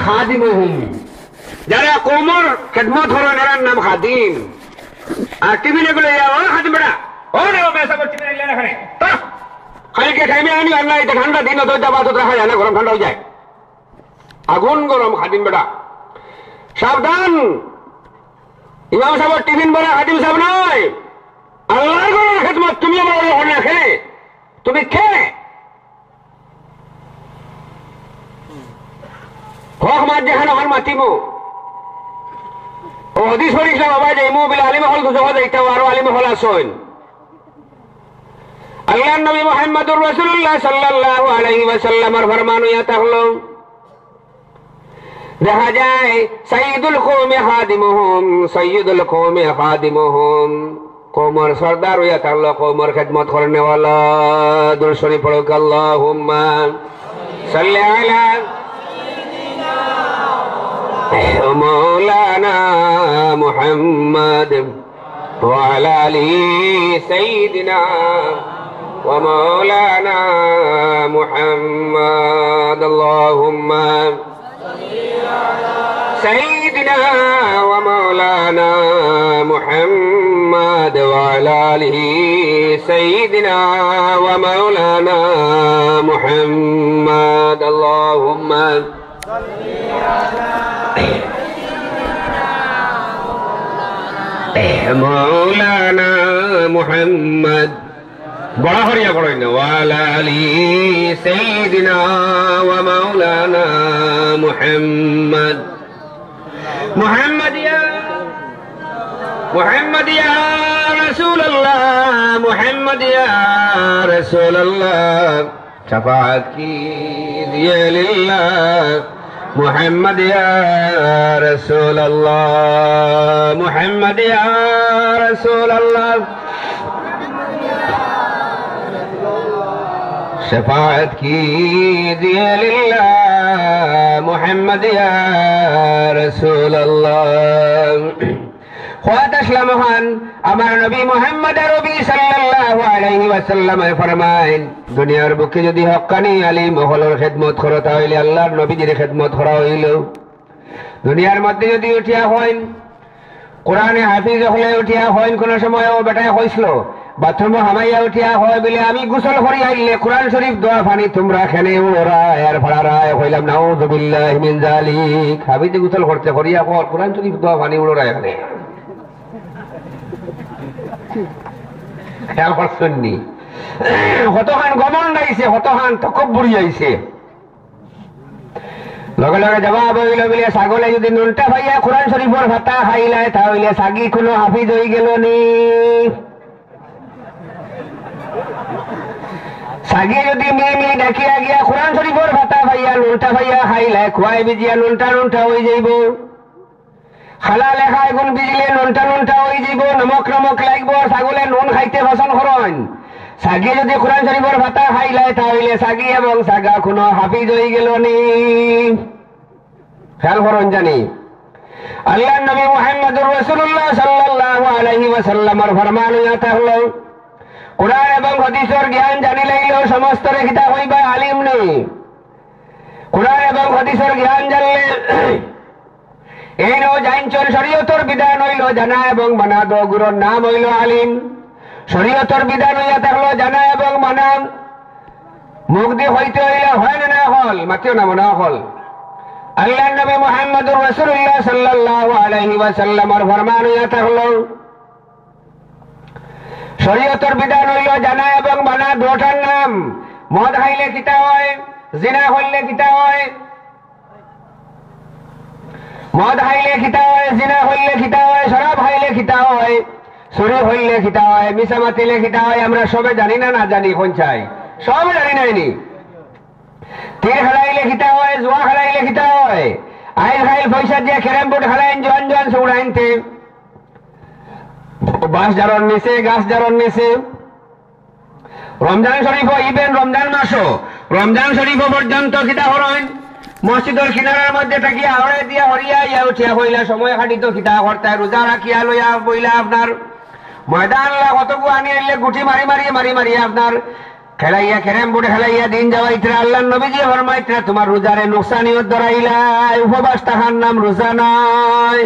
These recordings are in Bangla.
খাদিমুহুম, যারা কওমের খেদমত করেন এর নাম খাদিম। আর টিফিনে গুলো ও খাদিম বেটা, ও রে ও বেসা করতে না এখানে খাইকে খাইমে আনি আল্লাহ, এটা ঠান্ডা দিন তো যাবা তো রাখা যায় না, গরম ঠান্ডা হয়ে যায়, আগুন গরম খাদিম বেটা সাবধান। ইমাম সাহেব টিফিন বলে খাদিম সাহেব নয়, আল্লাহর ঘরের খেদমত। তুমি আমার ঘর না খেলে তুমি খে হক মার যেখানে হন মাতিমু ও হদিস পড়িছিলাম বাবা যাইমু বলে আলিমে হল দুজহ যাইতাও আরো আলিমে হল আসইন। আল্লাহর নবী মুহাম্মদুর রাসূলুল্লাহ সাল্লাল্লাহু আলাইহি ওয়াসাল্লামের ফরমান ইয়া হলো, দেখা যায় সাইয়্যিদুল কওমি খাদিমুহুম, সাইয়্যিদুল কওমি খাদিমুহুম, কওমের সরদার হইয়া থাকলো, কওমের খেদমত করনে ওয়ালা। দুরূদ শরীফ পড়ো, আল্লাহুম্মা সাল্লি আলা مولانا محمد وعلى آل سيدنا ومولانا محمد. اللهم سيدنا ومولانا محمد وعلى آل سيدنا ومولانا محمد. اللهم مولانا محمد بڑا ہریا پڑھو وعلى آل سيدنا ومولانا محمد. محمد يا رسول الله، محمد يا رسول الله، شفاعت کیجئے للہ. محمد يا رسول الله، محمد يا رسول الله، شفاعت کیجئے للہ. محمد يا رسول الله. خواہد اسلام خان আমার নবী মুহাম্মদ আরবি সাল্লাল্লাহু আলাইহি ওয়াসাল্লাম ফরমায়েন, দুনিয়ার বুকে যদি হক্কানি আলিম হলর খেদমত করা তাহলে আল্লাহর নবীজির খেদমত করা হইল। দুনিয়ার মধ্যে যদি উঠিয়া হইন কোরআনে হাফিজ হলে উঠিয়া হইন, কোন সময় ও বেটায় হইছিল বাথরুমে হামাইয়া উঠিয়া হয় বলে আমি গোসল করি আইলে কোরআন শরীফ দোয়া ফানি তোমরা খেলে ওরা এর ফাড়ারায় হইলাম নাউযু বিল্লাহি মিন যালিক। হাবিজে গোসল করতে করিয়া কোরআন শরীফ দোয়া ফানি ওরা এখানে খেয়াল করছেননি? হতহান গমন নাইছে, হতহান তকব্বুরি আইছে। লগে লগে জবাব হইল বলে ছাগলে যদি নুনটা ভাইয়া কোরআন শরীফের ভাতা খাইলায় তাহলে ছাগি কোনো হাফিজ হয়ে গেল নি? ছাগি যদি মেয়ে ডাকিয়া গিয়া কোরআন শরীফের ভাতা ভাইয়া নুনটা ভাইয়া খাইলায় খুয়াই বিজিয়া নুনটা নুনটা হয়ে যাইব। খালা লেখা এগুন বিজিলে নুনটা নুনটা হয়ে যাইব, নমক নমক লাগব। ছাগলে নুন খাইতে পছন্দ করেন। ছাগি যদি কোরআন শরীফের ভাতা খাইলায় তাহলে ছাগি এবং ছাগা কোনো হাফিজ হয়ে গেল নি? খেয়াল করেন জানি আল্লাহর নবী মুহাম্মদুর রাসূলুল্লাহ সাল্লাল্লাহু আলাইহি ওয়াসাল্লামের ফরমান ইয়া হলো, কোরআন এবং হাদিসের জ্ঞান জানি লাগলেও সমস্ত রেখিতা হইবা আলিম নেই। কোরআন এবং হাদিসের জ্ঞান জানলে এই নো জাইনচর শরীয়তের বিধান হইল জানা এবং মানা, দো গুরুর নাম হইল আলিম। শরীয়তের বিধান হইয়া থাকলো জানা এবং মানা। মুখ দিয়ে হইতে হইলে হয় না হল, মাতিও না মনে হল। আল্লাহর নবী মুহাম্মদুর রাসূলুল্লাহ সাল্লাল্লাহু আলাইহি ওয়াসাল্লামের ফরমান হইয়া থাকলো, শরীয়তের বিধান হইল জানা এবং মানা, দুটার নাম। মদ খাইলে কিতা হয়, জিনা করলে কিতা হয়? মদ খাইলে খিতা হয়, জিনা হইলে খিতা হয়, শরাব খাইলে খিতা হয়, চুরি হইলে খিতা হয়, মিছা মাতিলে খিতা হয়। আমরা সবে জানি না, না জানি কোন চাই সব জানি নাইনি। তীর খেলাইলে খিতা হয়, জুয়া খেলাইলে খিতা হয়, আইল খাইল পয়সা দিয়ে ক্যারাম বোর্ড খেলাইন, জোয়ান জোয়ান চৌড়াইনতে বাস জারন নিচে গাছ জারন নিচে। রমজান শরীফ ইবেন রমজান মাসও রমজান শরীফ পর্যন্ত খিতা হরইন মসজিদের কিনারার মধ্যে থাকিয়া হরে দিয়া হরিয়া ইয়া উঠিয়া হইলা সময় খাটিত খিতা করতে রোজা রাখিয়া লইয়া বইলা আপনার ময়দান কতগু আনি আইলে গুটি মারি মারি আপনার খেলাইয়া কেরেম বোর্ড খেলাইয়া দিন যাওয়াইতরা আল্লাহ নবীজি ফরমাইতরা তোমার রোজারে নুকসানিয়ত ধরাইলাই উপবাস থাকার নাম রোজা নয়।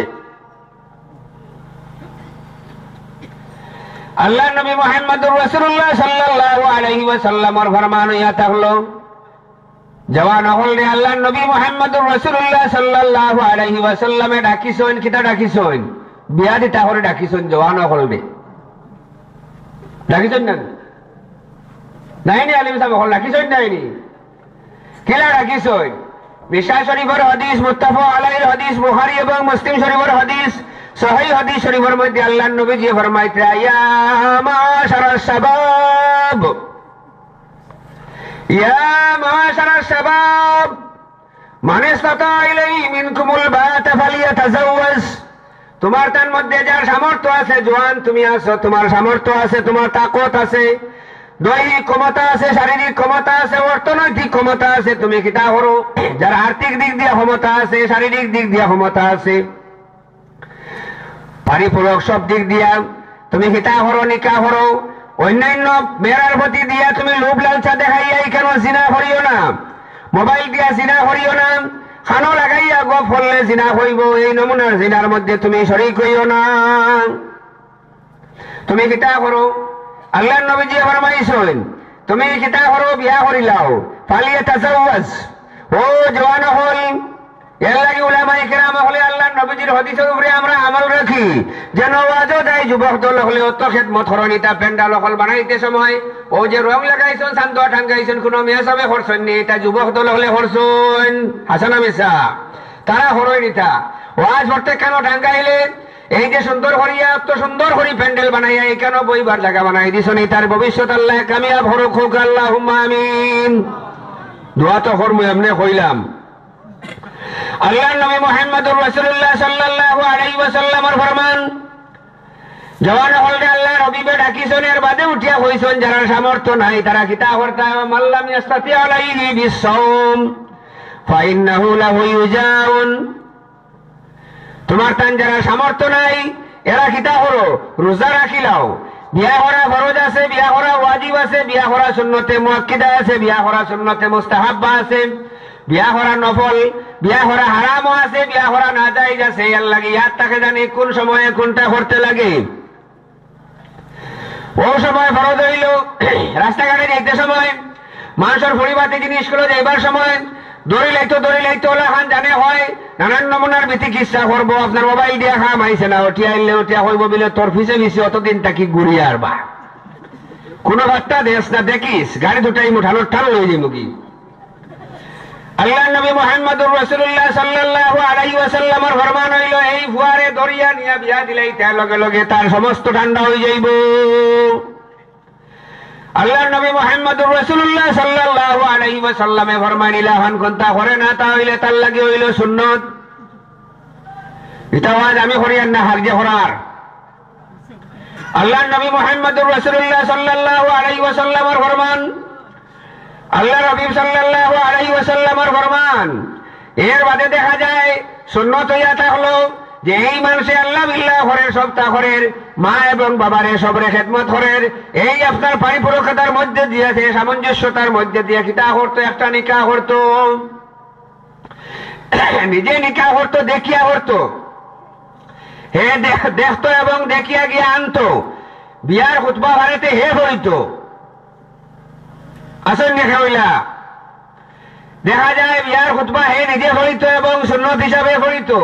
আল্লাহ নবী মুহাম্মদুর রাসূলুল্লাহ সাল্লাল্লাহু আলাইহি ওয়াসাল্লামের ফরমান হইয়া থাকলো জওয়ান হলে আল্লাহ নবী মুহাম্মদুর রাসূলুল্লাহ সাল্লাল্লাহু আলাইহি ওয়াসাল্লামে ডাকিছেন কিতা ডাকিছেন বিয়া দিতা করে ডাকিছেন জওয়ান হলে ডাকিছেন না নাইনি আলিম সাহেব হল ডাকিছেন নাইনি কিলা ডাকিছেন মিশকাত শরীফের হাদিস মুত্তাফা আলাইহির হাদিস বুখারী এবং মুসলিম শরীফের হাদিস সহিহ হাদিস শরীফের মধ্যে আল্লাহর নবীজি ফরমাইতে ইয়া মাশারাশ শাবাব ইয়া মাশারাশ শাবাব মান ইসতাতা ইলাইহি মিনকুমুল বাতা ফালিয়াতাজাওয়াজ তোমার তার মধ্যে যার সামর্থ্য আছে জওয়ান তুমি আছো তোমার সামর্থ্য আছে তোমার তাকত আছে দৈহিক ক্ষমতা আছে শারীরিক ক্ষমতা আছে অর্থনৈতিক ক্ষমতা আছে তুমি কিতা করো যার আর্থিক দিক দিয়ে ক্ষমতা আছে শারীরিক দিক দিয়ে ক্ষমতা আছে পারিপূরক সব দিক দিয়া তুমি কিতা করো নিকাহ করো অন্যান্য মেয়ের প্রতি দিয়া তুমি লোভ লালসা দেখাইয়াই কেন জিনা করিও না মোবাইল দিয়া জিনা করিও না খানো লাগাইয়া গপ ফললে জিনা হইব এই নমুনার জিনার মধ্যে তুমি শরীক হইও না তুমি কিতা করো আল্লাহর নবীজি ফরমাইছেন তুমি কিতা করো বিয়া করিলাও ফালিয়াতাজাওয়াজ ও জওয়ান হল এর লাগি উলামায়ে কেরাম হলে আল্লাহর নবীজির হাদিসের উপরে আমরা আমল রাখি যেন ওয়াজও দেয় যুবক দল হলে অত খেদমত করনিতা প্যান্ডাল হল বানাইতে সময় ও যে রং লাগাইছেন চান্দা টাঙ্গাইছেন কোন মেয়ে সবে করছেন নি এটা যুবক দল হলে করছেন হাসানা মিসা তারা হরই নিতা ওয়াজ করতে কেন টাঙ্গাইলে এই যে সুন্দর করিয়া এত সুন্দর করি প্যান্ডেল বানাইয়া এই কেন বইবার জায়গা বানাই দিছেন তার ভবিষ্যৎ আল্লাহ কামিয়াব হরুক হোক আল্লাহুম্মা আমিন দোয়া তো করমু এমনি কইলাম আল্লাহর নবী মুহাম্মদুর রাসূলুল্লাহ সাল্লাল্লাহু আলাইহি ওয়াসাল্লামের ফরমান জওয়ান হলে আল্লাহ রবিবে ডাকিছেন এর বাদে উঠিয়া কইছেন যারা সামর্থ্য নাই তারা কিতা করতে মাল্লাম ইয়াস্তাতি আলাইহি বিসসাওম ফাইন্নাহু লাহু ইউজাউন তোমার তান যারা সামর্থ্য নাই এরা কিতা করো রোজা রাখিলাও বিয়া করা ফরজ আছে বিয়া করা ওয়াজিব আছে বিয়া করা সুন্নতে মুআক্কিদা আছে বিয়া করা সুন্নতে মুস্তাহাব্বা আছে বিয়া করা নফল বিয়া করা হারামও আছে বিয়া করা নাজায়েজ আছে এর লাগি ইয়াদ থাকে জানি কোন সময়ে কোনটা করতে লাগে ও সময় ফরজ হইল রাস্তাঘাটে যাইতে সময় মানুষের পরিবারে জিনিসগুলো যাইবার সময় দড়ি লাইতো ওলা খান জানে হয় নানান নমুনার চিকিৎসা করবো আপনার মোবাইল দিয়া খাম আইছে না উঠিয়া আইলে উঠিয়া হইব বলে তোর ফিসে ফিসে অতদিন তাকি ঘুরিয়ে আরবা কোনো বার্তা দেশ না দেখিস গাড়ি দুটাই মুঠানোর ঠান লই যাই মুখি আল্লাহর নবী মুহাম্মদুর রাসূলুল্লাহ সাল্লাল্লাহু আলাইহি ওয়াসাল্লামের ফরমান হইল এই ফুয়ারে দরিয়া নিয়া বিয়া দিলাই তার লগে লগে তার সমস্ত ঠান্ডা হয়ে যাইব আল্লাহর নবী মুহাম্মদুর রাসূলুল্লাহ সাল্লাল্লাহু আলাইহি ওয়াসাল্লামে ফরমান ইলাহান কোনটা করে না তা হইলে তার লাগি হইল সুন্নাত এটা ওয়াজ আমি করি না হার যে করার আল্লাহর নবী মুহাম্মদুর রাসূলুল্লাহ সাল্লাল্লাহু আলাইহি ওয়াসাল্লামের ফরমান আল্লাহ নবী সাল্লাল্লাহু আলাইহি ওয়াসাল্লামের ফরমান এর বাদে দেখা যায় সুন্নাত হইয়া থাকলো যে এই মানুষে আল্লাহ বিল্লাহ করে সবটা করে মা এবং বাবারে সবরে খেদমত করে এই আপনার পরিপূরকতার মধ্যে দিয়েছে সামঞ্জস্যতার মধ্যে দিয়ে কিতা করতো একটা নিকাহ করতো নিজে নিকাহ করতো দেখিয়া করতো হে দেখতো এবং দেখিয়া গিয়ে আনতো বিয়ার খুতবা বাড়িতে হে হইতো আসেন দেখে হইলা দেখা যায় বিয়ার খুতবা হে নিজে হইতো এবং সুন্নত হিসাবে হইতো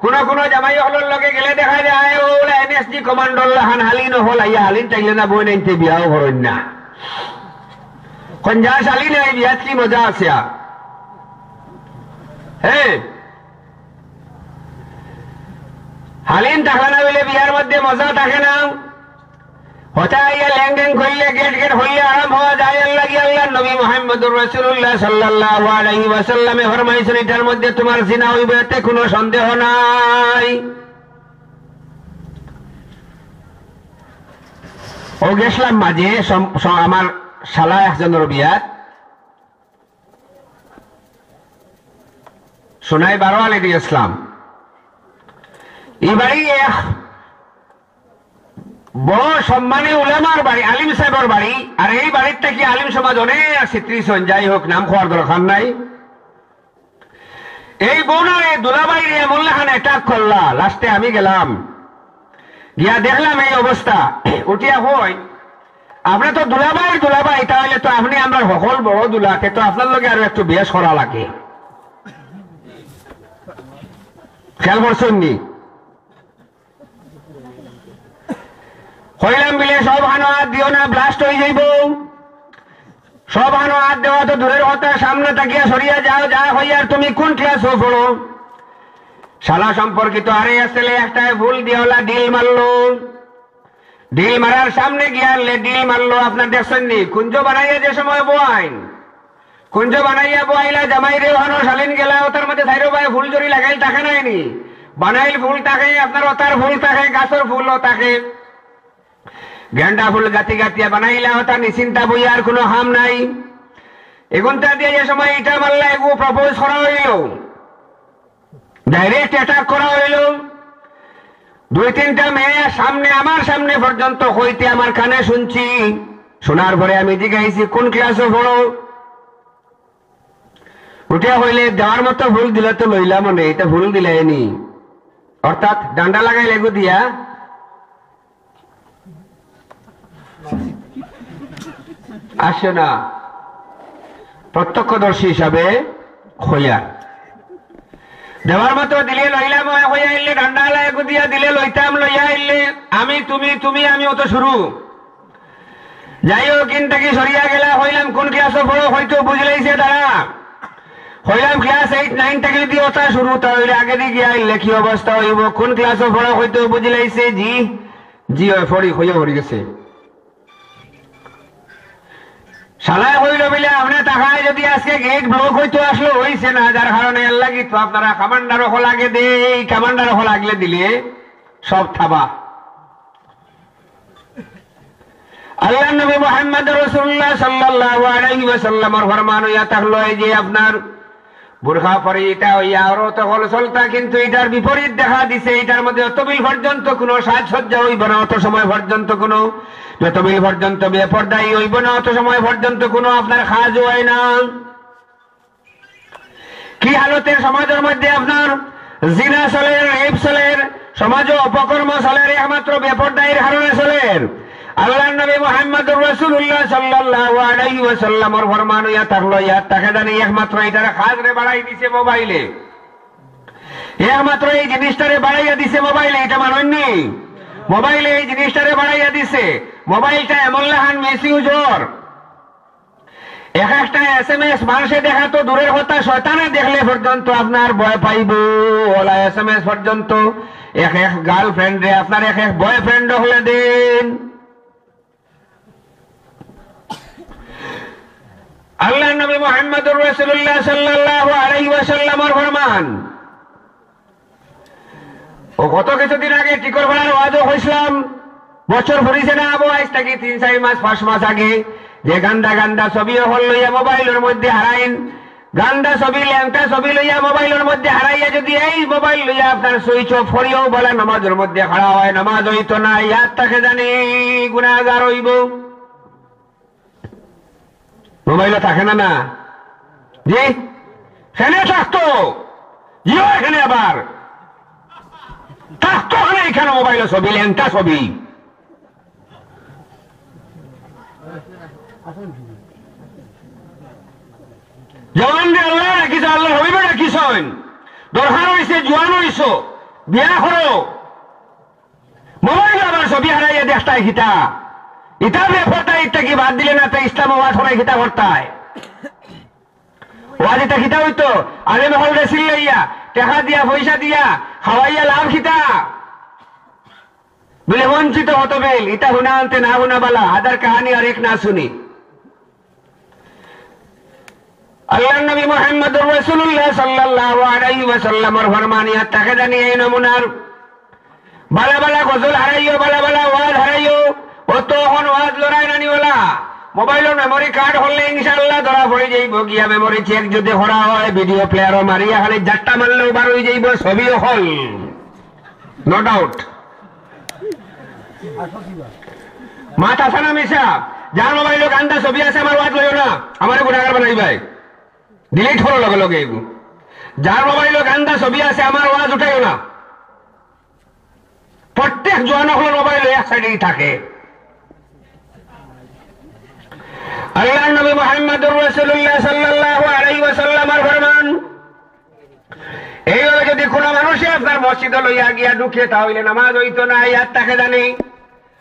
কোন কোন জামাই হলের লগে গেলে দেখা যায় ওলা এনএসজি কমান্ডর হান হালিন হল আইয়া হালিন চাইলে না বই নাইতে বিয়াও করেন না যা শালি নাই বিয়াত কি মজা আছে হ্যাঁ হালিন থাকে না বলে বিয়ার মধ্যে মজা থাকে না হতা ইয়া ল্যাংড্যাং করলে গেট গেট হইলে আরাম হওয়া যায় আল্লাহ কি আল্লাহ নবী মুহাম্মদুর রাসূলুল্লাহ সাল্লাল্লাহু আলাইহি ওয়াসাল্লামে ফরমাইছেন এটার মধ্যে তোমার জিনা হইবে এতে কোনো সন্দেহ নাই ও গেছলাম মাঝে আমার শালা একজনের বিয়াত সোনাই বারোয়ালে গিয়েছিলাম এবারই বড় সম্মানী উলামার বাড়ি, আলিম সাহেবের বাড়ি, আর এই বাড়ির থেকে আলিম সমাজ অনেক আছে 30 যাই হোক, নাম খাওয়ার দরকার নাই। এই বোনারে দুলাবাই রে মোল্লাখান অ্যাটাক করলা। লাস্টে আমি গেলাম, গিয়া দেখলাম এই অবস্থা। উঠিয়া হয় আপনি তো দুলাবাই, তাহলে তো আপনি আমরা সকল বড় দুলাকে তো আপনার লগে আরো একটু বেশ করা লাগে। খেয়াল করছেন নি? হইলাম বিলে সব হানো হাত দিও না, ব্লাস্ট হয়ে যাইব। সব হানো হাত দেওয়া তো দূরের কথা, সামনে তাকিয়া সরিয়া যাও। যা হইয়ার তুমি কোন ক্লাস পড়ো? শালা সম্পর্কিত আরে আসলে একটা ভুল দিওলা ডিল মারলো। ডিল মারার সামনে গিয়ালে ডিল মারলো। আপনার দেখছেন নি? কুঞ্জ বানাইয়া যে সময় বোয়াইন, কুঞ্জ বানাইয়া বোয়াইলা জামাই রে হানো শালিন গেলা, ওটার মধ্যে থাইরো ভাই ফুল জড়ি লাগাইল থাকে নাইনি? বানাইল ফুল থাকে, আপনার ওটার ফুল থাকে, গাছের ফুলও থাকে। গেন্ডা ফুল গাতি গাতিয়া বানাইলা, ওটা নিশ্চিন্তা বই আর কোনো হাম নাই। এগুনটা দিয়ে যে সময় ইটা মারলা, এগু প্রপোজ করা হইল, ডাইরেক্ট অ্যাটাক করা হইল। 2-3টা মেয়ে সামনে, আমার সামনে পর্যন্ত হইতে আমার কানে শুনছি। শোনার পরে আমি জিজ্ঞাসি কোন ক্লাসে পড়ো? উঠিয়া হইলে দেওয়ার মতো ভুল দিলে তো লইলাম মনে, এটা ভুল দিলেনি, অর্থাৎ ডান্ডা লাগাই লেগু দিয়া আসে না। প্রত্যক্ষদর্শী হিসাবে হইয়া দেওয়ার মতো দিলে লইলাম, হইয়া আইলে ডান্ডা লাগু দিয়া দিলে লইতাম, লইয়া আইলে আমি তুমি আমি অত শুরু। যাই হোক কিনটাকি সরিয়া গেলা। হইলাম কোন ক্লাসে পড়ো? হয়তো বুঝলাইছে তারা। হইলাম ক্লাস 8-9 থেকে যদি ওটা শুরু, তাহলে আগে দিয়ে গিয়া আইলে কি অবস্থা হইব? কোন ক্লাসে পড়ো? হয়তো বুঝলাইছে জি হয় ফড়ি হইয়া পড়ি গেছে। শালায় হইল বলে আপনি তাকায় যদি আজকে গেট ব্লক হইতো আসলো, হইছে না, যার কারণে এর লাগি তো আপনারা কামান্ডার হল আগে দে, এই কামান্ডার হল আগলে দিলে সব থাবা। আল্লাহ নবী মুহাম্মদ রাসূলুল্লাহ সাল্লাল্লাহু আলাইহি ওয়াসাল্লামের ফরমান হইয়া থাকলো এই যে আপনার বুরখা পরে এটা হইয়া আরো তো হল চলতা, কিন্তু এটার বিপরীত দেখা দিছে। এটার মধ্যে অতবিল পর্যন্ত কোনো সাজসজ্জা হইব না, অত সময় পর্যন্ত কোনো যতবিল পর্যন্ত বেপরদায়ী হইব না, অত সময় পর্যন্ত কোনো আপনার খাজ হয় না। কি হালতের সমাজের মধ্যে আপনার জিনা চলের, রেপ চলের, সমাজ অপকর্ম চলের, একমাত্র বেপরদায়ীর কারণে চলের। আল্লাহ নবী মুহাম্মদুর রাসূলুল্লাহ সাল্লাল্লাহু আলাইহি ওয়াসাল্লামের ফরমান হইয়া থাকলো ইয়ার তাকে জানি একমাত্র এটার খাজরে বাড়াই দিছে মোবাইলে, একমাত্র এই জিনিসটারে বাড়াইয়া দিছে মোবাইলে। এটা মানেননি? মোবাইলে এই জিনিসটারে বাড়াইয়া দিছে। মোবাইলটা এমন লাহান মিসইউজর, এক একটা SMS মানুষে দেখা তো দূরের কথা, শয়তানে দেখলে পর্যন্ত আপনার ভয় পাইব। ওলা SMS পর্যন্ত এক গার্লফ্রেন্ড রে আপনার এক বয়ফ্রেন্ড হলে দেন। আল্লাহ নবী মুহাম্মদুর রাসূলুল্লাহ সাল্লাল্লাহু আলাইহি ওয়াসাল্লামের ফরমান। ও গত কিছুদিন আগে টিকর ভাড়ার ওয়াজও হইছিলাম, বছর ভরিছে না আবু, আজ থেকে 3-4 মাস 5 মাস আগে যে গান্দা ছবি হল লইয়া মোবাইলের মধ্যে হারাইন, গান্দা ছবি ল্যাংটা ছবি লইয়া মোবাইলের মধ্যে হারাইয়া যদি এই মোবাইল লইয়া আপনার সুইচ অফ করিও বলে নামাজের মধ্যে খাড়া হয়, নামাজ হইতো না, ইয়ার তাকে জানি গুনাহগার হইব। মোবাইলে থাকে না না জি, এখানে থাকতো, জিও এখানে আবার থাকতো, এখানে মোবাইলে ছবি ল্যাংটা ছবি। জওয়ান রে আল্লাহ রাখিস, আল্লাহ হইবে রাখিস, দরকার হয়েছে জোয়ান হইস, বিয়া করো, মোবাইল আবার ছবি হারাইয়া দেখতাই খিতা, ইটা ব্যাপারটা ইটা কি বাদ দিলে না তো ইসলাম ওয়াজ হরাই খিতা করতায়। ওয়াজ এটা খিতা হইতো আরে মহল রেসিল লইয়া টাকা দিয়া পয়সা দিয়া খাওয়াইয়া লাভ খিতা বলে বঞ্চিত হতো বেল। ইটা হুনা আনতে না হুনা বালা, আদার কাহানি আর এক না শুনি। আল্লাহ নবী মুহাম্মদুর রাসূলুল্লাহ সাল্লাল্লাহু আলাইহি ওয়াসাল্লামের ফরমানিয়া তাকে জানি এই নমুনার বালা বালা গজল হারাইও, বালা বালা ওয়াজ হারাইও, ও তো এখন ওয়াজ লড়াই নানিওয়ালা। মোবাইলের মেমোরি কার্ড হলে ইনশাআল্লাহ ধরা পড়ে যাইব, গিয়া মেমোরি চেক যদি করা হয় ভিডিও প্লেয়ারও মারিয়া খালি যাত্রা মারলেও বার হয়ে যাইব, ছবিও হল নো ডাউট। মাথা সানা মিশা যার মোবাইলে গান্দা ছবি আছে আমার ওয়াজ লইও না আমার গুণাগার বানাই ভাই ডিলিট হলো লগে লগে এগু যার মোবাইলে গান্দা ছবি আছে আমার ওয়াজ উঠাইও না প্রত্যেক জোয়ান হল মোবাইলে এক সাইডেই থাকে আল্লাহর নবী মুহাম্মদুর রাসূলুল্লাহ সাল্লাল্লাহু আলাইহি ওয়াসাল্লামের ফরমান এইভাবে যদি কোনো মানুষে আপনার মসজিদে লইয়া গিয়া ঢুকে তাহলে নামাজ হইতো না ইয়াত তাকে জানি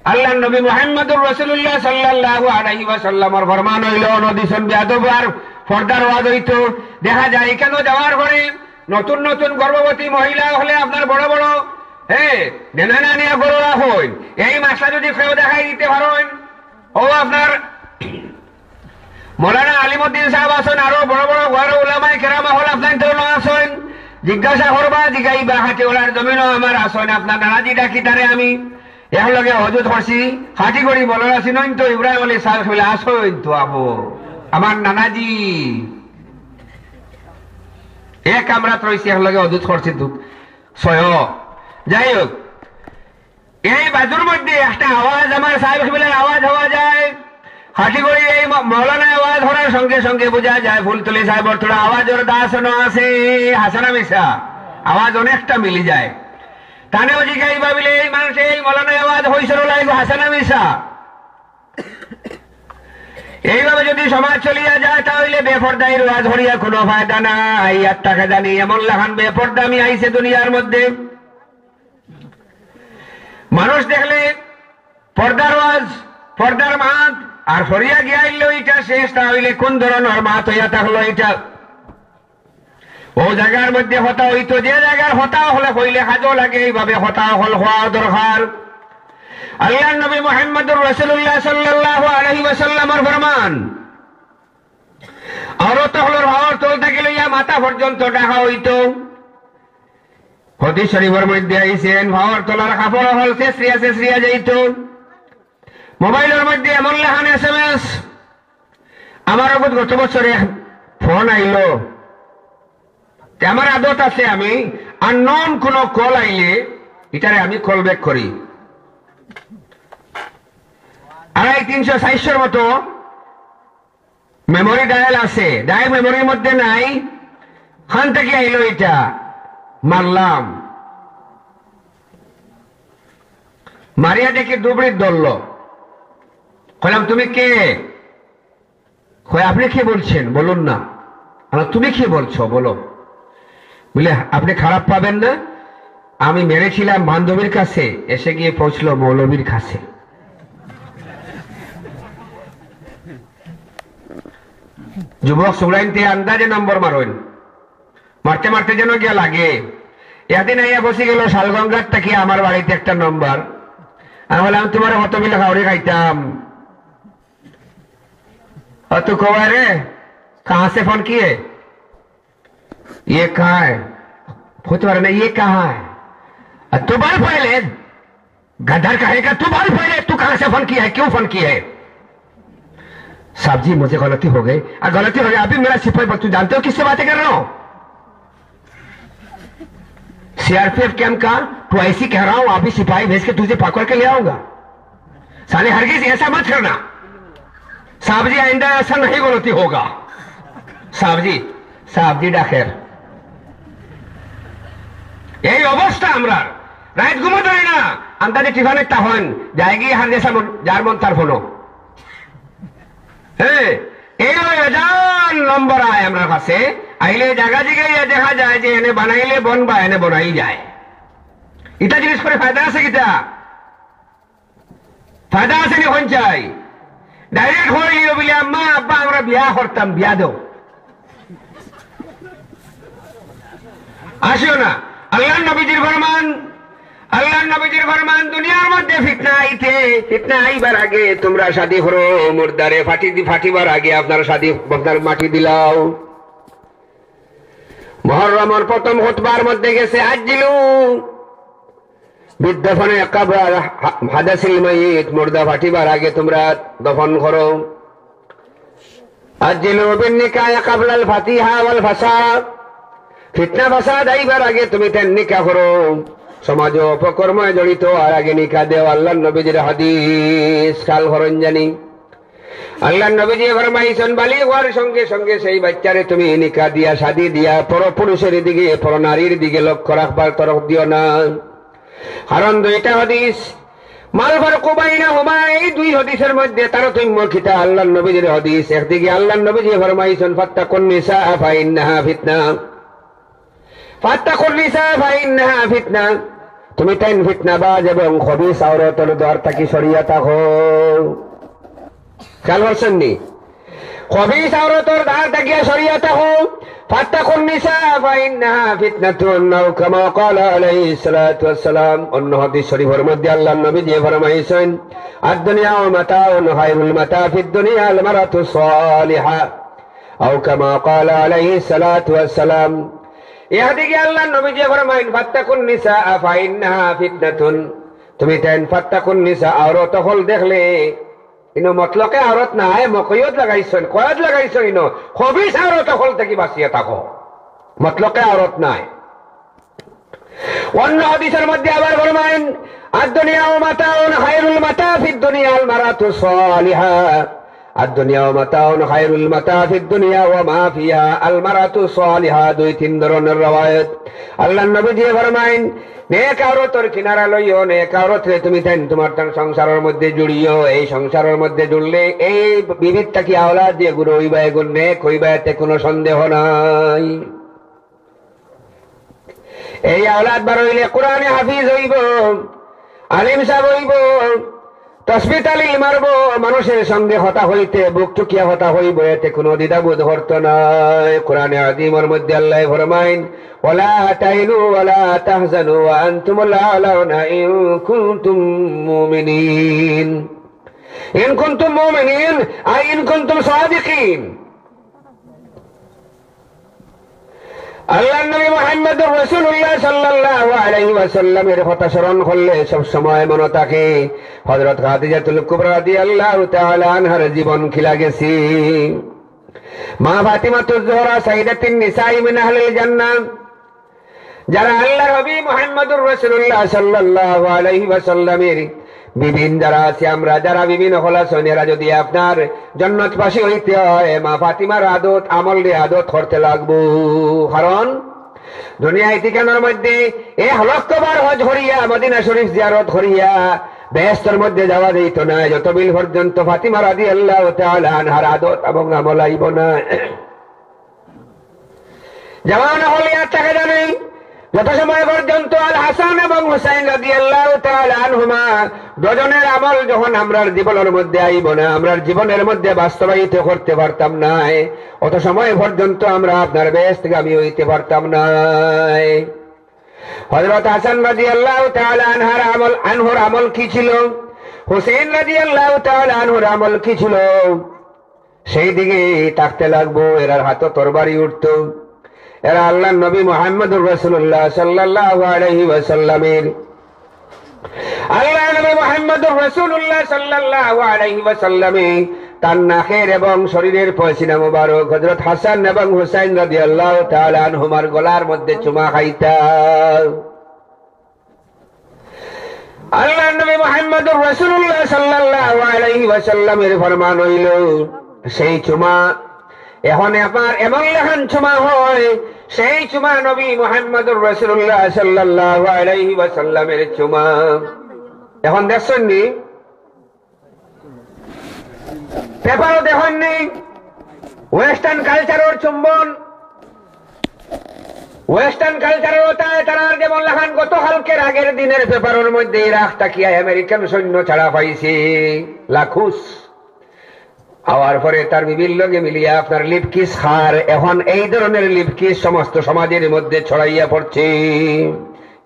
আল্লাহর নবী মুহাম্মদুর রাসূলুল্লাহ সাল্লাল্লাহু আলাইহি ওয়াসাল্লামের ফরমান হইল নদিসন বিয়াদবার পর্দার ওয়াজ হইতো দেখা যায় কেন যাওয়ার পরে নতুন নতুন গর্ভবতী মহিলা হলে আপনার বড় বড় নেনা নিয়ে গরুরা হইন এই মাসটা যদি কেউ দেখাই দিতে পারেন ও আপনার মৌলানা আলিমুদ্দিন সাহেব আছেন আরো বড় বড় ঘর উলামায়ে কেরাম হল আপনার তো আছেন জিজ্ঞাসা করবা জিগাইবা হাতে ওলার জমিনও আমার আসেন আপনার নানাজি ডাকি তারে আমি একলগে হজুত করছি হাটি করি বলার আছি নইন তো ইব্রাহিম আলী সাহেব বলে আসেন তো আবো আমার নানাজি এক আমরা রয়েছি একলগে হজুত করছি তো ছয় যাই হোক এই বাজুর মধ্যে একটা আওয়াজ আমার সাহেবের আওয়াজ হওয়া যায় হাটি করে এই মৌলানা আওয়াজ হওয়ার সঙ্গে সঙ্গে বোঝা যায় ফুলতলি সাহেবর থোড়া আওয়াজের দাসন আছে হাসানা মিশা আওয়াজ অনেকটা মিলি যায় তানেও জিগাই ভাবিলে এই মানুষ এই মৌলানা আওয়াজ হইসর লাগবে হাসানা মিশা এইভাবে যদি সমাজ চলিয়া যায় তাহলে বেপরদাই ওয়াজ হরিয়া কোনো ফায়দা নাই আর টাকা জানি এমন লাখান বেপরদামি আইছে দুনিয়ার মধ্যে মানুষ দেখলে পর্দার ওয়াজ পর্দার মাত আর সরিয়া গিয়াইল এটা শেষ তাহলে কোন ধরনের মাত হইয়া থাকলো এটা ও জায়গার মধ্যে হতা হইতো যে জায়গার হতা হলে হইলে হাজো লাগে এইভাবে হতা হল হওয়া দরকার আল্লাহর নবী মুহাম্মদুর রাসূলুল্লাহ সাল্লাল্লাহু আলাইহি ওয়াসাল্লামের ফরমান আরত হলর ভাওয়ার তোল থেকে লইয়া মাথা পর্যন্ত ঢাকা হইতো হাদিস শরীফের মধ্যে আইছেন ভাওয়ার তোলার কাপড় হল শেষরিয়া শেষরিয়া যাইতো মোবাইলের মধ্যে এমন লেখান এসএমএস আমার গত বছরে ফোন আইলো আমার আদত আছে আমি আননোন কোন কল আইলে এটারে আমি কল ব্যাক করি 250-300-400 মতো মেমোরি ডায়াল আছে ডায়াল মেমোরির মধ্যে নাই খান থেকে আইলো এটা মারলাম মারিয়া দেখে ডুবড়ির ধরল কইলাম তুমি কে আপনি কি বলছেন বলুন না তুমি কি বলছো বলো বলে আপনি খারাপ পাবেন না আমি মেরেছিলাম বান্ধবীর কাছে এসে গিয়ে পৌঁছলো মৌলবীর কাছে যুবক সুলাইনতে আন্দাজে নম্বর মারেন মারতে মারতে যেন গিয়া লাগে একদিন আইয়া বসে গেল শালগঙ্গার থেকে আমার বাড়িতে একটা নম্বর আমি বললাম তোমার কত মিলে খাওয়ারি খাইতাম तू कौन है रे कहां से फोन किए ये कहाँ है फुटवार में ये कहाँ है तू बाल पहले गधर कहेगा तू बाल पहले तू कहां से फोन किया है क्यों फोन किया है साहब जी मुझे गलती हो गई गलती हो गई अभी मेरा सिपाही तू जानते हो किससे बातें कर रहा हूं सीआरपीएफ कैंप का तू ऐसी कह रहा हूं अभी सिपाही भेज के तुझे पकड़ के ले आऊंगा साले हरगिज ऐसा मत करना साहब जी आइंदा ऐसा नहीं गलती होगा साहब जी डाकेर এই অবস্থা আমরা রাত ঘুমোতে হয় না আন্দাজে টিফানের তাহন যায়গি হার জেসা যার মন তার ফোনো হ্যাঁ এই হাজার নম্বর আয় আমার কাছে আইলে জায়গা জিগাইয়া দেখা যায় যে এনে বানাইলে বনবা এনে বনাই যায় এটা জিনিস করে ফায়দা আছে কিটা ফায়দা আছে নি হন চাই ডাইরেক্ট হয়ে গেল বলে আম্মা আব্বা আমরা বিয়া করতাম বিয়া দেও আসিও না আল্লাহর নবীজির ফরমান দুনিয়ার মধ্যে ফিতনা আইবার আগে তোমরা শাদী করো মুর্দারে ফাটিবার আগে আপনার শাদী আপনার মাটি দিলাও মুহররমের প্রথম খুতবার মধ্যে গেছে আজিলু বিদফনে কবর হাদাসিল মাইত মুর্দা ফাটিবার আগে তোমরা দফন করো আজিলু বিন নিকাহ ক্বাবলা আল ফাতিহা ওয়াল ফাসাদ ফিতনা ফাসাদ আইবার আগে তুমি তেন নিকাহ করো সমাজ অপকর্মে জড়িত আর আগে নিকা দেও আল্লাহ নবীজির হাদিস কাল হরণ জানি আল্লাহ নবীজি ফরমাইছেন বালিগ হওয়ার সঙ্গে সঙ্গে সেই বাচ্চারে তুমি নিকা দিয়া শাদী দিয়া পরপুরুষের দিকে পরনারীর দিকে লক্ষ্য রাখবার তরফ দিও না। কারণ দুইটা হাদিস মাল ফারকু বাইনাহুমা, এই দুই হাদিসের মধ্যে তারতম্য কিতা আল্লাহ নবীজির হাদিস। একদিকে আল্লাহ নবীজি ফরমাইছেন ফাত্তাকুন নিসা ফাইন্নাহা ফিতনা, ফাত্তাকুন নিসা ফাইন্নাহা ফিতনা, তুমি তাইন ফিতনাবাজ এবং খবিস আওরাতের দ্বার থাকি সরিয়া থাকো। খেয়াল করছেন নি? খবিস আওরাতের দ্বার থাকিয়া সরিয়া থাকো। ফাত্তাকুন নিসা ফাইন্নাহা ফিতনাতুন, আও কামা ক্বালা আলাইহিস সালাতু ওয়াস সালাম। অন্য হাদিস শরীফের মধ্যে আল্লাহ নবীজি ফরমাইছেন আদ-দুনিয়া মাতাউন খায়রুল মাতা ফিদ দুনিয়া আল মারাতু সালিহা, আও কামা ক্বালা আলাইহিস সালাতু ওয়াস সালাম। ইহাদিকে আল্লাহ নবীজি ফরমাইন ফাত্তাকুন নিসা ফাইন্নাহা ফিতনাতুন, তুমি তাইন ফাত্তাকুন নিসা আওরাত হল দেখলে ইনো মতলকে আওরাত না হয় মকয়ত লাগাইছেন, কয়ত লাগাইছেন ইনো খবিস আওরাত হল থেকে বাঁচিয়ে থাকো, মতলকে আওরাত নাই। অন্য হাদিসের মধ্যে আবার ফরমাইন আদ-দুনিয়া মাতাউন খায়রুল মাতা ফিদ দুনিয়া আল মারাতু সালিহা, আদ-দুনিয়া মাতাউন খায়রুল মাতা ফিদ দুনিয়া ওয়া মা ফিহা আল মারাতু সালিহা। দুই তিন ধরনের রওয়ায়াত আল্লাহ নবীজি ফরমাইন নেক আওরাতের কিনারা লইও, নেক আওরাতরে তুমি তাইন তোমার সংসারের মধ্যে জুড়িও। এই সংসারের মধ্যে জুড়লে এই বিবিধটা কি আওলাদ দিয়ে গুরু হইবা, এগুন নেক হইবা, এতে কোনো সন্দেহ নাই। এই আওলাদ বার হইলে কোরআনে হাফিজ হইব, আলিম সাহেব হইব, তসবিহ তালিল মারব, মানুষের সঙ্গে হতা হইতে বুক চুকিয়া হতা হইব, এতে কোনো দ্বিধাবোধ হরত নাই। কোরআনে আযীমের মধ্যে আল্লাহ ফরমাইন ওয়ালা তাহিনু ওয়ালা তাহজানু ওয়া আনতুমুল আ'লাউনা ইন কুনতুম মুমিনিন, ইন কুনতুম মুমিনিন আই ইন কুনতুম সাদিকিন। আল্লাহ নবী মুহাম্মদুর রাসূলুল্লাহ সাল্লাল্লাহু আলাইহি ওয়াসাল্লামের কথা স্মরণ করলে সব সময় মনে থাকে হযরত খাদিজাতুল কুবরা রাদিয়াল্লাহু তাআলা আনহার জীবন খিলা গেছে। মা ফাতিমাতুজ জোহরা সাইয়্যিদাতুন নিসাই মিন আহলিল জান্নাহ, যারা আল্লাহ নবী মুহাম্মদুর রাসূলুল্লাহ সাল্লাল্লাহু আলাইহি ওয়াসাল্লামের বিভিন্ন যারা আছে, আমরা যারা বিভিন্ন হলাসনেরা যদি আপনার জান্নাতবাসী হইতে হয় মা ফাতিমার আদত আমল দিয়ে আদত করতে লাগবো। কারণ দুনিয়া ইতিকানের মধ্যে এ লক্ষবার হজ করিয়া মদিনা শরীফ জিয়ারত করিয়া বেহেশতের মধ্যে যাওয়া যেত না যতদিন পর্যন্ত ফাতিমা রাদিয়াল্লাহু তাআলা আনহার আদত এবং আমল আইব না। যেমন হলিয়া তাকে জানেন যত সময় পর্যন্ত আল হাসান এবং হুসাইন রাদিয়াল্লাহু তাআলা আনহুমা দুজনের আমল যখন আমরার জীবনের মধ্যে আইব না, আমরার জীবনের মধ্যে বাস্তবায়িত করতে পারতাম না, অত সময় পর্যন্ত আমরা আপনার বেহেশতগামী হইতে পারতাম না। হযরত হাসান রাদিয়াল্লাহু তাআলা আনহুর আমল কি ছিল, হুসাইন রাদিয়াল্লাহু তাআলা আনহুর আমল কি ছিল, সেই দিকে তাকতে লাগবো। এরার হাতে তরবারি উঠত, এরা আল্লাহ নবী মুহাম্মদুর রাসূলুল্লাহ সাল্লাল্লাহু আলাইহি ওয়াসাল্লামের আল্লাহ নবী মুহাম্মদুর রাসূলুল্লাহ সাল্লাল্লাহু আলাইহি ওয়াসাল্লামে তার নাকের এবং শরীরের পয়সিনা মুবারক হযরত হাসান এবং হুসাইন রাদিয়াল্লাহু তাআলা আনহুমার গলার মধ্যে চুমা খাইতা। আল্লাহ নবী মুহাম্মদুর রাসূলুল্লাহ সাল্লাল্লাহু আলাইহি ওয়াসাল্লামের ফরমান হইল সেই চুমা এখন আপনার এমন লেখান চুমা হয়, সেই চুমা নবী মুহাম্মদুর রাসূলুল্লাহ সাল্লাল্লাহু আলাইহি ওয়াসাল্লামের চুমা। এখন দেখছেন নি পেপারও দেখেন নি ওয়েস্টার্ন কালচারের চুম্বন, ওয়েস্টার্ন কালচারের তারা যেমন লেখান গতকালকের আগের দিনের পেপারের মধ্যে ইরাক তাকিয়া আমেরিকান সৈন্য ছাড়া পাইছে লাখুস হওয়ার পরে তার বিভিন্ন লোকে মিলিয়ে আপনার লিপকিস খার। এখন এই ধরনের লিপকিস সমস্ত সমাজের মধ্যে ছড়াইয়া পড়ছে।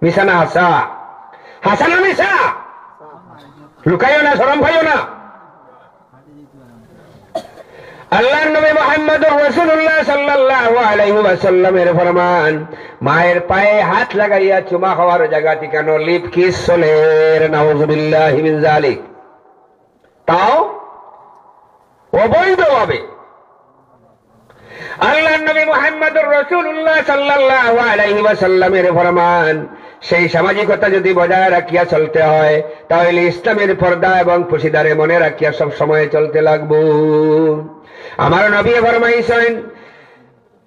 মিশানা হাসা, হাসানা মিশা, লুকাইও না, শরম পাইও না। আল্লাহর নবী মুহাম্মদুর রাসূলুল্লাহ সাল্লাল্লাহু আলাইহি ওয়াসাল্লামের ফরমান মায়ের পায়ে হাত লাগাইয়া চুমা খাওয়ার জায়গা ঠিকানো লিপকিস চলে, নাউযুবিল্লাহি মিন যালিক, তাও অবৈধভাবে। আল্লাহর নবী মুহাম্মদুর রাসূলুল্লাহ সাল্লাল্লাহু আলাইহি ওয়াসাল্লামের ফরমান সেই সামাজিকতা যদি বজায় রাখিয়া চলতে হয় তাহলে ইসলামের পর্দা এবং পশিদারে মনে রাখিয়া সব সময় চলতে লাগবো। আমার নবী ফরমাইছেন,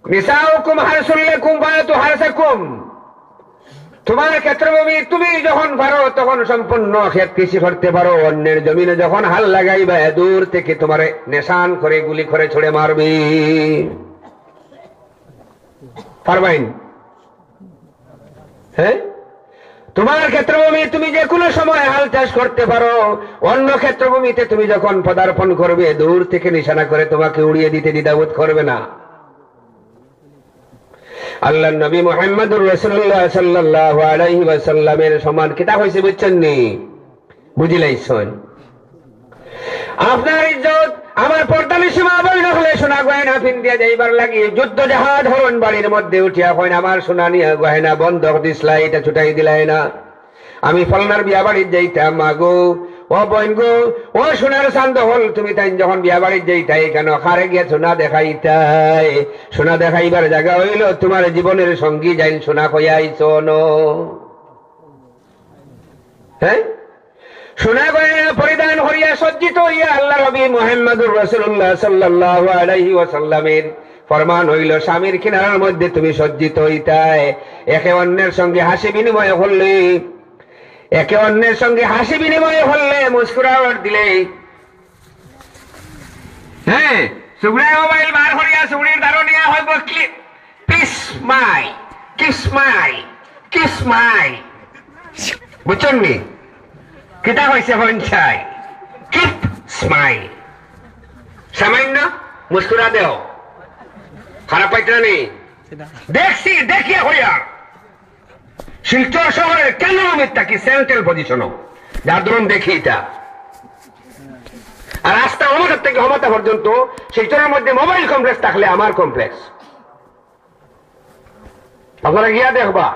নিসাউকুম হারসুল লাকুম ফাতু হারসাকুম, তোমার ক্ষেত্রভূমি তুমি যখন পারো তখন সম্পূর্ণ ক্ষেত কৃষি করতে পারো, অন্যের জমিনে যখন হাল লাগাইবা দূর থেকে তোমার নেশান করে গুলি করে ছুড়ে মারবি। পারবেন? হ্যাঁ, তোমার ক্ষেত্রভূমি তুমি যে কোনো সময় হাল চাষ করতে পারো, অন্য ক্ষেত্রভূমিতে তুমি যখন পদার্পণ করবে দূর থেকে নিশানা করে তোমাকে উড়িয়ে দিতে দ্বিধাবোধ করবে না। আল্লাহ নবী মুহাম্মদুর রাসূলুল্লাহ সাল্লাল্লাহু আলাইহি ওয়াসাল্লামের সমান কিতাব হইছে, বুঝছেন নি? বুঝিলাইছেন? আপনার ইজ্জত আমার পর্দানি সীমা বৈল হলে সোনা গয়না ফিন্দিয়া যাইবার লাগি যুদ্ধ জাহাজ হরণ বাড়ির মধ্যে উঠিয়া হয় আমার সোনা নিয়ে গয়না বন্ধক দিসলা, এটা ছুটাই দিলাই না। আমি ফলনার বিয়া বাড়ির যাইতাম, মাগো ও বোন গো, ও সোনার চান্দ হল, তুমি তাই যখন বিয়া বাড়ির যাইতাই কেন খারে গিয়া সোনা দেখাইতাই? সোনা দেখাইবার জায়গা হইল তোমার জীবনের সঙ্গী যাইন সোনা কইয়াইছ ন। হ্যাঁ, সোনা গয়না পরিধান করিয়া সজ্জিত হইয়া আল্লাহ নবী মুহাম্মদুর রাসূলুল্লাহ সাল্লাল্লাহু আলাইহি ওয়াসাল্লামের ফরমান হইল, স্বামীর কিনারার মধ্যে তুমি সজ্জিত হইতাই, একে অন্যের সঙ্গে হাসি বিনিময় করলে, একে অন্যের সঙ্গে হাসি বিনিময় করলে, মুস্কুরাওয়াত দিলে, হ্যাঁ, সুগড়া মোবাইল বার করিয়া সুগড়ির দারো নিয়া হইব কিস মাই কিস মাই কিস মাই, বুঝছেন নি? কিতা হয়েছে পঞ্চাই কিপ স্মাইল, সামান্য মুস্কুরা দেও, খারাপ পাইতে নি? দেখছি দেখিয়া হইয়া শিলচর শহরের কেন মিথ্যা কি সেন্ট্রাল পজিশন, যার ধরুন দেখি এটা। আর রাস্তা অমতার থেকে অমতা পর্যন্ত শিলচরের মধ্যে মোবাইল কমপ্লেক্স থাকলে আমার কমপ্লেক্স, আপনারা গিয়া দেখবা।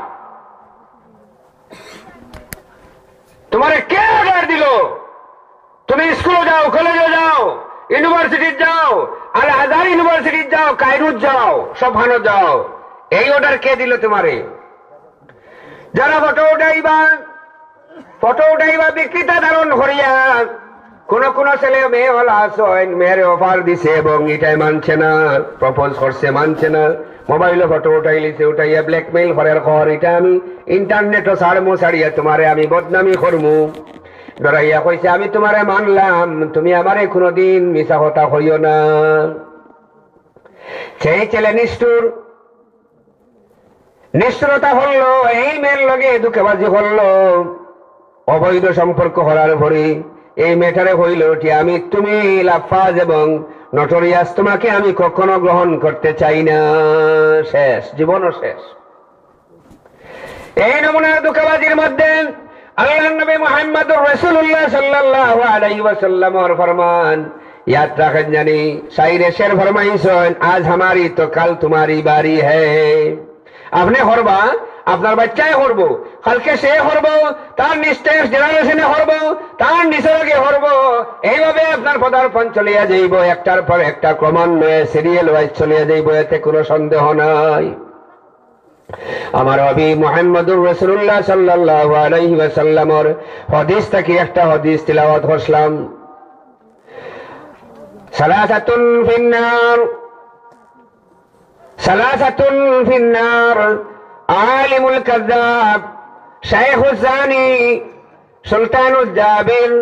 তোমারে কে অর্ডার দিল? তুমি স্কুলে যাও, কলেজে যাও, ইউনিভার্সিটি যাও, আল আজহার ইউনিভার্সিটি যাও, কায়রুত যাও, সবখানে যাও, এই অর্ডার কে দিল তোমারে? যারা ফটো উঠাইবা বিক্রেতা ধারণ করিয়া কোন ছেলে মেয়ে হল আসেন, মেয়ের অফার দিছে এবং এটাই মানছে না, প্রপোজ করছে মানছে না, মোবাইলে ফটো উঠাইলিছে, উঠাইয়া ব্ল্যাকমেইল করার খবর, এটা আমি ইন্টারনেটও ছাড়মু, ছাড়িয়া তোমারে আমি বদনামি করমু, ডরাইয়া কইছে আমি তোমারে মানলাম, তুমি আমারে কোনদিন মিছা কথা কইও না। সেই ছেলে নিষ্ঠুরতা হলো, এই মেয়ের লগে দুঃখবাজি করলো, অবৈধ সম্পর্ক করার পরে এই মেয়েটারে হইল আমি তুমি লাফাজ এবং নটোরিয়াস, তোমাকে আমি কখনো গ্রহণ করতে চাই না, শেষ, জীবনও শেষ। এই নমুনার দুঃখবাজির মধ্যে আল্লাহর নবী মুহাম্মদুর রাসূলুল্লাহ সাল্লাল্লাহু আলাইহি ওয়াসাল্লামের ফরমান याद रखन जानी, शायरे शेर फरमाइছেন, আজ हमारी तो कल तुम्हारी बारी है। আপনি করবা, আপনার বাচ্চায় করব, কালকে সে করব, তার নেক্সট জেনারেশনে করব, তার নিচে করব, এইভাবে আপনার পদার্পণ চলিয়া যাইব, একটার পর একটা ক্রমান্বয়ে সিরিয়াল ওয়াইজ চলিয়া যাইব, এতে কোনো সন্দেহ নাই। আমার নবী মুহাম্মদুর রাসূলুল্লাহ সাল্লাল্লাহু আলাইহি ওয়াসাল্লামের হাদিস থেকে একটা হাদিস তিলাওয়াত করলাম। সালাসাতুন ফিন্নার, সালাসাতুন ফিন্নার, আলিমুল কাযাব, শাইখুজ জানি, সুলতানুল জাবির,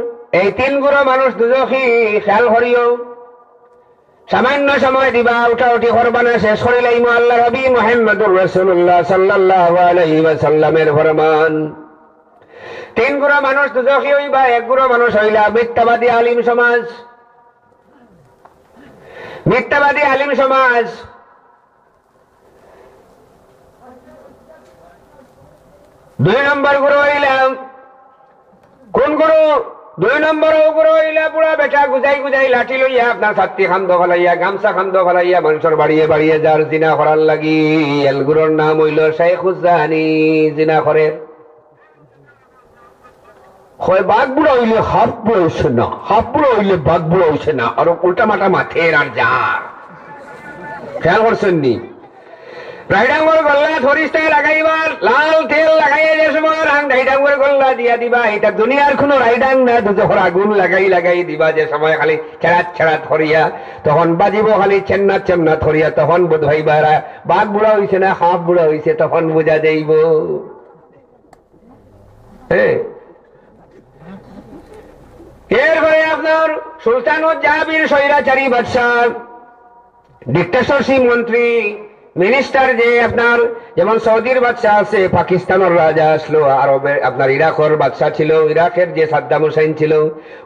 এই তিন গুরু মানুষ দুজখী, খেয়াল করিও। সামান্য সময় দিবা, উঠাউঠি করবা না, শেষ করিলাইমু আল্লাহ নবী মুহাম্মদুর রাসূলুল্লাহ সাল্লাল্লাহু আলাইহি ওয়াসাল্লামের ফরমান। তিন গুরু মানুষ দুজখী হইবা, এক গুরু মানুষ হইলা মিথ্যাবাদী আলিম সমাজ, মিথ্যাবাদী আলিম সমাজ। দুই নম্বর গুরু হইলাম কোন গুরু? দুই নম্বর গুরু হইলা পুরা বেটা গুজাই গুজাই লাঠি লইয়া আপনার ছাত্রী খান্দ ফলাইয়া, গামছা খান্দ ফলাইয়া মানুষের বাড়িয়ে বাড়িয়ে যার জিনা করার লাগি, এল গুরুর নাম হইল শাইখুজ জানি, জিনা করে। হয় বাঘ বুড়া হইলে হাফ বুড়ো হইছে না, হাফ বুড়ো হইলে বাঘ বুড়ো হইছে না, আর উল্টা মাটা মাথের আর যার, খেয়াল করছেন নি? রাইডাঙ্গর গল্লা থরিস্তায় লাগাইবার লাল তেল লাগাইয়া যে সময় রাইডাঙ্গর গল্লা দিয়া দিবা, এটা দুনিয়ার কোন রাইডাং না, দুজোর আগুন লাগাই লাগাই দিবা যে সময় খালি ছেড়াত ছেড়াত হরিয়া, তখন বাজিব খালি চেন্নাত চেন্নাত হরিয়া, তখন বোধ হইবারা বাঘ বুড়া হইছে না হাফ বুড়া হইছে, তখন বোঝা যাইব। এরপরে আপনার সুলতানুজ্জাবির স্বৈরাচারী বাদশাহ, ডিক্টেটরশিপ মন্ত্রী, মিনিস্টার, যে আপনার যেমন সৌদির বাদশাহ আছে, পাকিস্তানের রাজা আসলো, আরবের আপনার ইরাকের বাদশাহ ছিল, ইরাকের যে সাদ্দাম হুসাইন ছিল,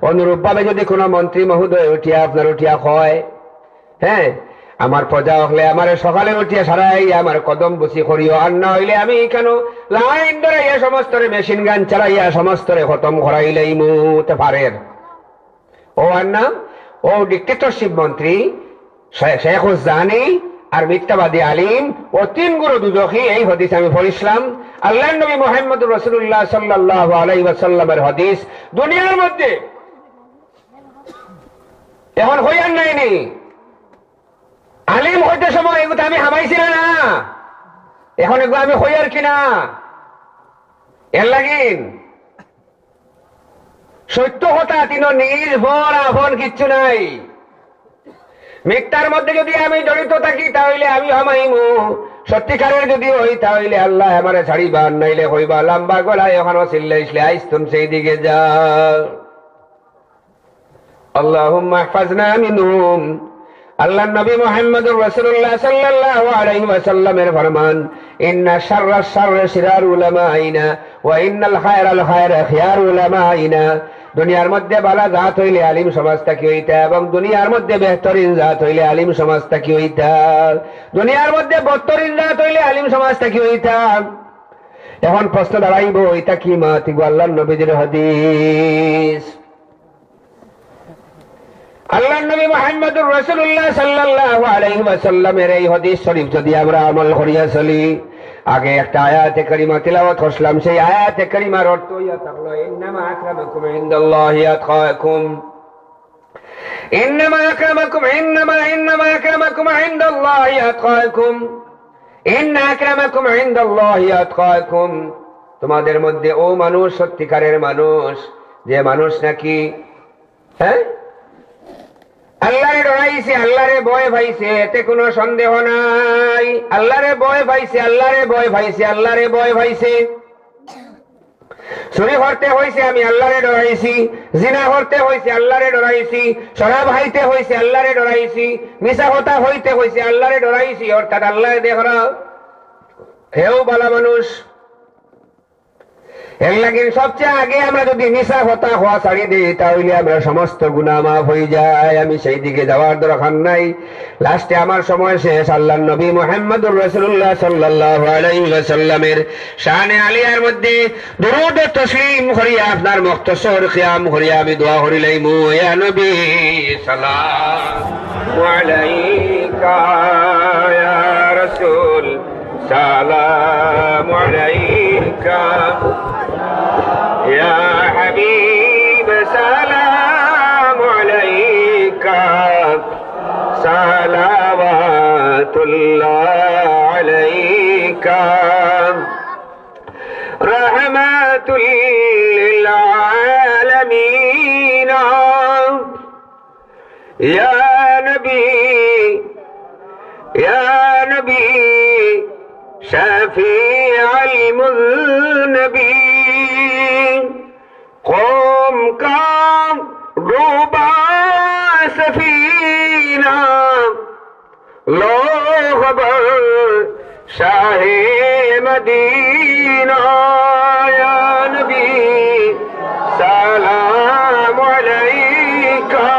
অনুরূপ ভাবে যদি কোন মন্ত্রী মহোদয় উঠিয়া আপনার উঠিয়া হয়, হ্যাঁ, আমার প্রজা হলে আমার সকালে উঠিয়া সারাই আমার কদম বসি করিও, আর না হইলে আমি কেন লাইন ধরাইয়া সমস্তরে মেশিন গান চালাইয়া সমস্তরে খতম করাইলেই মুতে পারের। ও আর না, ও ডিক্টেটরশিপ মন্ত্রী শেখ জানি আর মিথ্যাবাদী আলিম ও তিন গুরু দুজখী। এই হাদিস আমি পড়িছিলাম, আল্লাহ নবী মুহাম্মদুর রাসূলুল্লাহ সাল্লাল্লাহু আলাইহি ওয়াসাল্লামের হাদিস। দুনিয়ার মধ্যে এখন হইয়ার নাইনি আলিম হইতে সময় এগুলো আমি হামাইছি না, এখন এগুলো আমি হইয়ার কিনা এর লাগিন সত্য কথা তিন নিজ ভর আপন কিচ্ছু নাই। মিথ্যার মধ্যে যদি আমি জড়িত থাকি তাহলে আমি হামাইমু, সত্যিকারের যদি হই তাহলে আল্লাহ আমারে ছাড়িবার, নাইলে হইবা লম্বা গলায় এখনো চিল্লাইছিলে আইস্তুন সেই দিকে যা। আল্লাহুম্মা ইহফাজনা মিনহুম। আল্লাহ নবী মুহাম্মদুর রাসূলুল্লাহ সাল্লাল্লাহু আলাইহি ওয়াসাল্লামের ফরমান, ইন্না শাররাস শাররি শিরারু উলামাইনা ওয়া ইন্নাল খায়রাল খায়রা খিয়ারু উলামাইনা। দুনিয়ার মধ্যে বালা জাত হইলে আলিম সমাজ থাকি হইতা, এবং দুনিয়ার মধ্যে বেহতরিন জাত হইলে আলিম সমাজ থাকি হইতা, দুনিয়ার মধ্যে বদতরিন জাত হইলে আলিম সমাজ থাকি হইতা। এখন প্রশ্ন দাঁড়াইব, এটা কি মাতি আল্লাহর নবীর হাদিস। আল্লাহর নবী মুহাম্মদুর রাসূলুল্লাহ সাল্লাল্লাহু আলাইহি ওয়াসাল্লামের এই হাদিস শরীফ যদি আমরা আমল করিয়া চলি, আগে একটা আয়াতে কারিমা তিলাওয়াত করলাম, সেই আয়াতে কারিমার অর্থ ইয়া থাকলো, ইন্নামা আকরামাকুম ইনদাল্লাহি আতকাকুম। ইন্নামা আকরামাকুম ইন্নামা আকরামাকুম ইনদাল্লাহি আতকাকুম। ইন্না আকরামাকুম ইনদাল্লাহি আতকাকুম। তোমাদের মধ্যে ও মানুষ, সত্যিকারের মানুষ, যে মানুষ নাকি হ্যাঁ আল্লাহরে ডরাইছে, আল্লাহরে ভয় পাইছে, এতে কোনো সন্দেহ নাই। আল্লাহরে ভয় পাইছে, আল্লাহরে ভয় পাইছে, আল্লাহরে ভয় পাইছে। চুরি করতে হয়েছে আমি আল্লাহরে ডরাইছি, জিনা করতে হয়েছে আল্লাহরে ডরাইছি, শরাব হাইতে হয়েছে আল্লাহরে ডরাইছি, মিছা কথা হইতে হয়েছে আল্লাহরে ডরাইছি। অর্থাৎ আল্লাহ দেখরা হেও বালা মানুষ। এর লাগে সবচেয়ে আগে আমরা যদি মিছা কথা হওয়া ছাড়িয়ে দিই তাহলে আমরা সমস্ত গুনাহ মাফ হয়ে যায়। আমি সেই দিকে যাওয়ার দরকার নাই। লাস্টে আমার সময় শেষ। আল্লাহর নবী মুহাম্মদুর রাসূলুল্লাহ সাল্লাল্লাহু আলাইহি ওয়াসাল্লামের শানে আলিয়ার মধ্যে দুরূদ ও তাসলিম করিয়া আপনার মুখতসর কিয়াম করিয়া আমি দোয়া করিলাম, ইয়া নবী সালামু আলাইকা, ইয়া রাসূল সালামু আলাইকা, يا حبيب سلام عليك، صلوات الله عليك، رحمة للعالمين، يا نبي شفيع المذنبين، قم قام ربا سفينة، لو خبر شاہ مدینہ، یا نبی سلام علیکہ،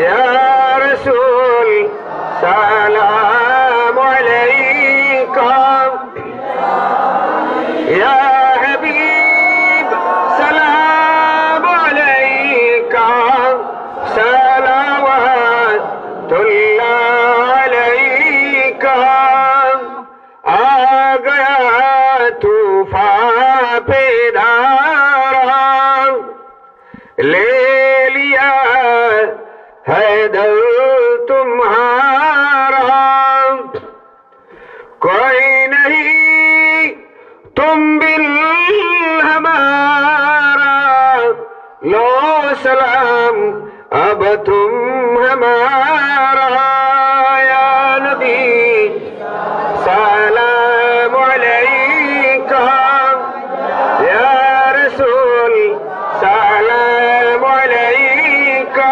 یا رسول سلام علیکہ، یا लो सलाम अब तुम हमारा या नबी सलाम अलैका या रसूल सलाम अलैका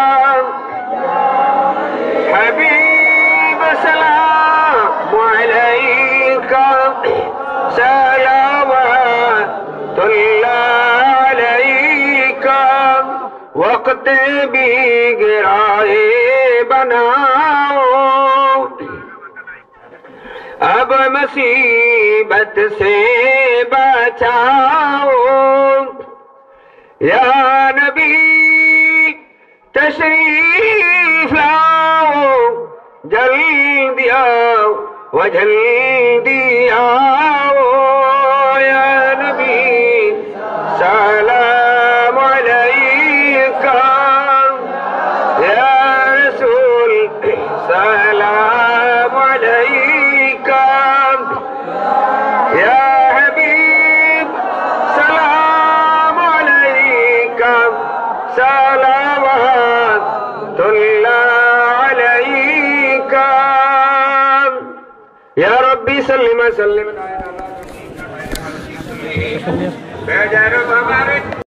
हबीब सलाम अलैका सलावतुल्लाह अलैका वक्त भी गिराए बनाओ अब मुसीबत से बचाओ या नबी तशरीफ लाओ जल्दी आओ व जल्दी आओ या नबी सलाम अलैका या रसूल सलाम अलैका या हबीब सलाम अलैका सलावतुल्लाह अलैका या रब्बी सल्लिम सल्लिम